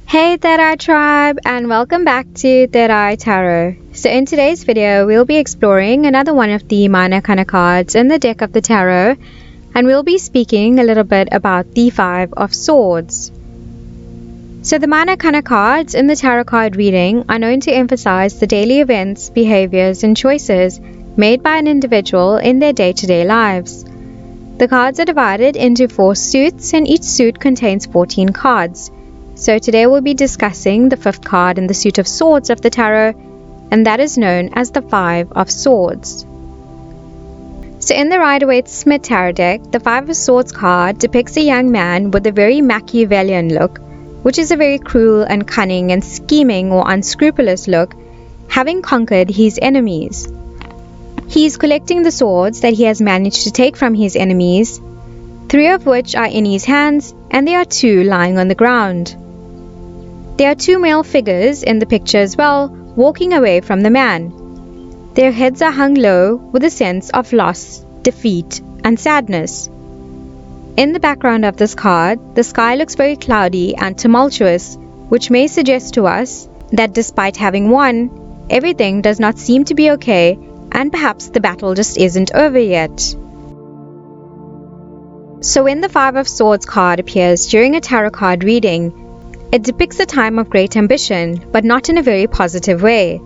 Hey Tarot tribe, and welcome back to Tarot Tarot. So in today's video, we'll be exploring another one of the minor arcana cards in the deck of the tarot, and we'll be speaking a little bit about the Five of Swords. So the minor arcana cards in the tarot card reading are known to emphasize the daily events, behaviors, and choices made by an individual in their day-to-day lives. The cards are divided into 4 suits, and each suit contains 14 cards. So today we'll be discussing the 5th card in the suit of swords of the tarot, and that is known as the Five of Swords. So in the Rider-Waite-Smith tarot deck, the Five of Swords card depicts a young man with a very Machiavellian look, which is a very cruel and cunning and scheming or unscrupulous look, having conquered his enemies. He is collecting the swords that he has managed to take from his enemies, 3 of which are in his hands, and there are 2 lying on the ground. There are 2 male figures in the picture as well, walking away from the man. Their heads are hung low with a sense of loss, defeat, and sadness. In the background of this card, the sky looks very cloudy and tumultuous, which may suggest to us that despite having won, everything does not seem to be okay, and perhaps the battle just isn't over yet. So when the Five of Swords card appears during a tarot card reading, it depicts a time of great ambition, but not in a very positive way.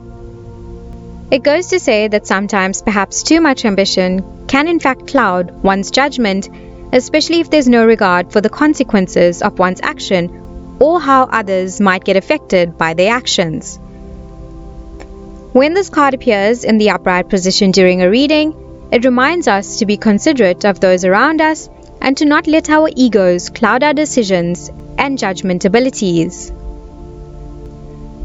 It goes to say that sometimes perhaps too much ambition can in fact cloud one's judgment, especially if there's no regard for the consequences of one's action or how others might get affected by their actions. When this card appears in the upright position during a reading, it reminds us to be considerate of those around us and to not let our egos cloud our decisions and judgment abilities.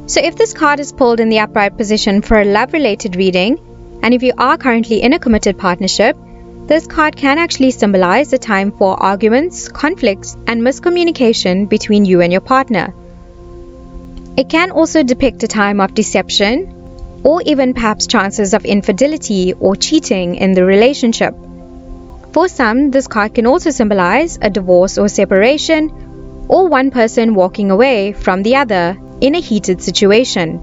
So if this card is pulled in the upright position for a love-related reading, and if you are currently in a committed partnership, this card can actually symbolize a time for arguments, conflicts, and miscommunication between you and your partner. It can also depict a time of deception, or even perhaps chances of infidelity or cheating in the relationship. For some, this card can also symbolize a divorce or separation, or one person walking away from the other in a heated situation.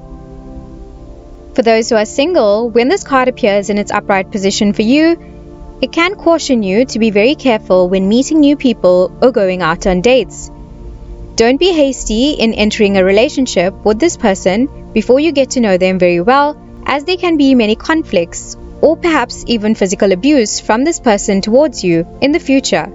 For those who are single, when this card appears in its upright position for you, it can caution you to be very careful when meeting new people or going out on dates. Don't be hasty in entering a relationship with this person before you get to know them very well, as there can be many conflicts or perhaps even physical abuse from this person towards you in the future.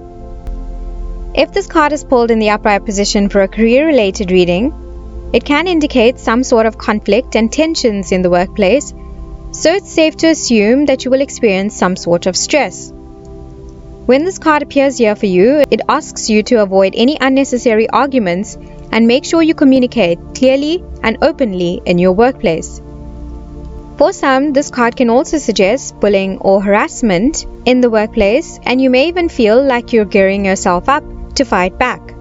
If this card is pulled in the upright position for a career-related reading, it can indicate some sort of conflict and tensions in the workplace, so it's safe to assume that you will experience some sort of stress. When this card appears here for you, it asks you to avoid any unnecessary arguments and make sure you communicate clearly and openly in your workplace. For some, this card can also suggest bullying or harassment in the workplace, and you may even feel like you're gearing yourself up to fight back.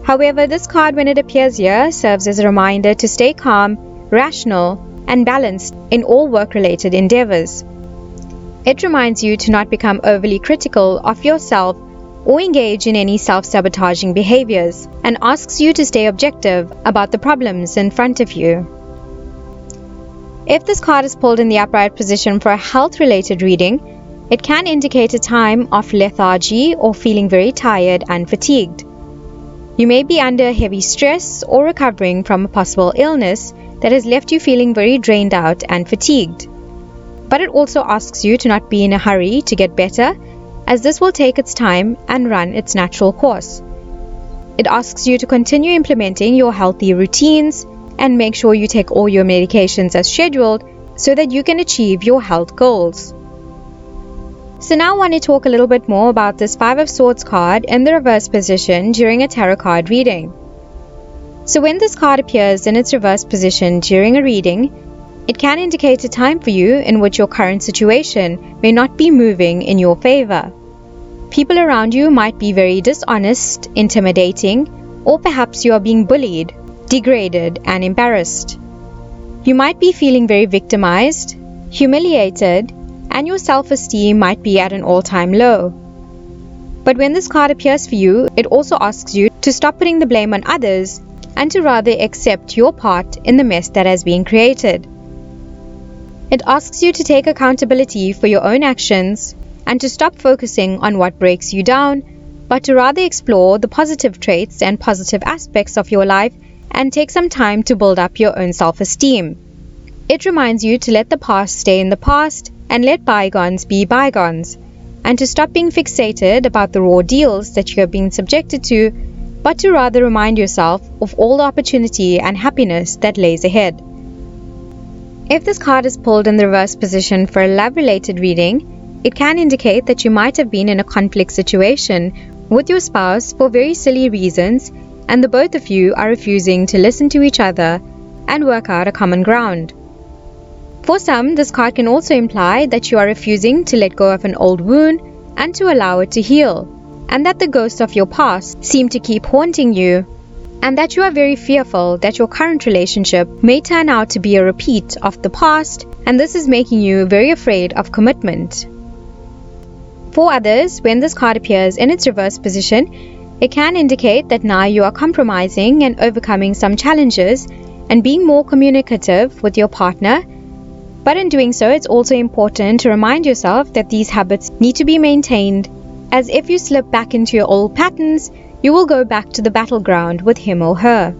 However, this card, when it appears here, serves as a reminder to stay calm, rational, and balanced in all work-related endeavors. It reminds you to not become overly critical of yourself or engage in any self-sabotaging behaviors, and asks you to stay objective about the problems in front of you. If this card is pulled in the upright position for a health-related reading, it can indicate a time of lethargy or feeling very tired and fatigued. You may be under heavy stress or recovering from a possible illness that has left you feeling very drained out and fatigued. But it also asks you to not be in a hurry to get better, as this will take its time and run its natural course. It asks you to continue implementing your healthy routines and make sure you take all your medications as scheduled so that you can achieve your health goals. So now I want to talk a little bit more about this Five of Swords card in the reverse position during a tarot card reading. So when this card appears in its reverse position during a reading, it can indicate a time for you in which your current situation may not be moving in your favor. People around you might be very dishonest, intimidating, or perhaps you are being bullied, degraded, and embarrassed. You might be feeling very victimized, humiliated, and your self-esteem might be at an all-time low. But when this card appears for you, it also asks you to stop putting the blame on others and to rather accept your part in the mess that has been created. It asks you to take accountability for your own actions and to stop focusing on what breaks you down, but to rather explore the positive traits and positive aspects of your life and take some time to build up your own self-esteem. It reminds you to let the past stay in the past and let bygones be bygones, and to stop being fixated about the raw deals that you have been subjected to, but to rather remind yourself of all the opportunity and happiness that lays ahead. If this card is pulled in the reverse position for a love-related reading, it can indicate that you might have been in a conflict situation with your spouse for very silly reasons, and the both of you are refusing to listen to each other and work out a common ground. For some, this card can also imply that you are refusing to let go of an old wound and to allow it to heal, and that the ghosts of your past seem to keep haunting you, and that you are very fearful that your current relationship may turn out to be a repeat of the past, and this is making you very afraid of commitment. For others, when this card appears in its reverse position, it can indicate that now you are compromising and overcoming some challenges and being more communicative with your partner. But in doing so, it's also important to remind yourself that these habits need to be maintained, as if you slip back into your old patterns, you will go back to the battleground with him or her.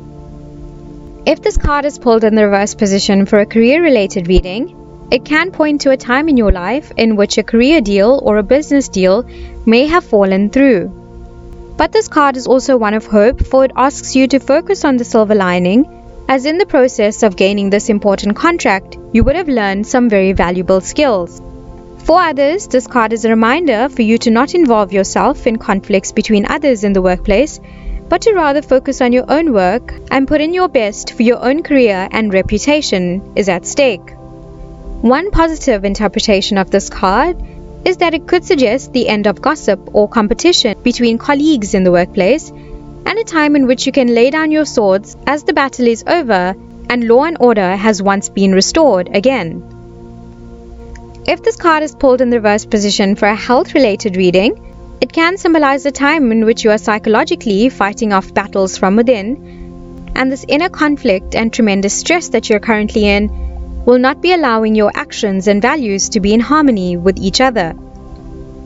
If this card is pulled in the reverse position for a career-related reading, it can point to a time in your life in which a career deal or a business deal may have fallen through. But this card is also one of hope, for it asks you to focus on the silver lining, as in the process of gaining this important contract, you would have learned some very valuable skills. For others, this card is a reminder for you to not involve yourself in conflicts between others in the workplace, but to rather focus on your own work and put in your best, for your own career and reputation is at stake. One positive interpretation of this card is that it could suggest the end of gossip or competition between colleagues in the workplace, and a time in which you can lay down your swords as the battle is over and law and order has once been restored again. If this card is pulled in the reverse position for a health-related reading, it can symbolize a time in which you are psychologically fighting off battles from within, and this inner conflict and tremendous stress that you're currently in will not be allowing your actions and values to be in harmony with each other.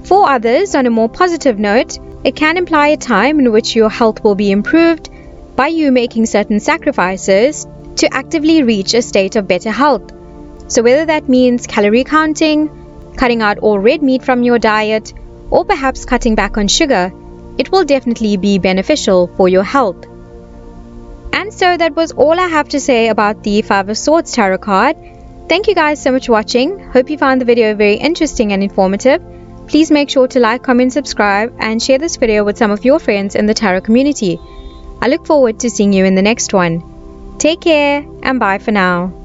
For others, on a more positive note, it can imply a time in which your health will be improved by you making certain sacrifices to actively reach a state of better health. So whether that means calorie counting, cutting out all red meat from your diet, or perhaps cutting back on sugar, it will definitely be beneficial for your health. And so that was all I have to say about the Five of Swords tarot card. Thank you guys so much for watching. Hope you found the video very interesting and informative. Please make sure to like, comment, subscribe, and share this video with some of your friends in the tarot community. I look forward to seeing you in the next one. Take care, and bye for now.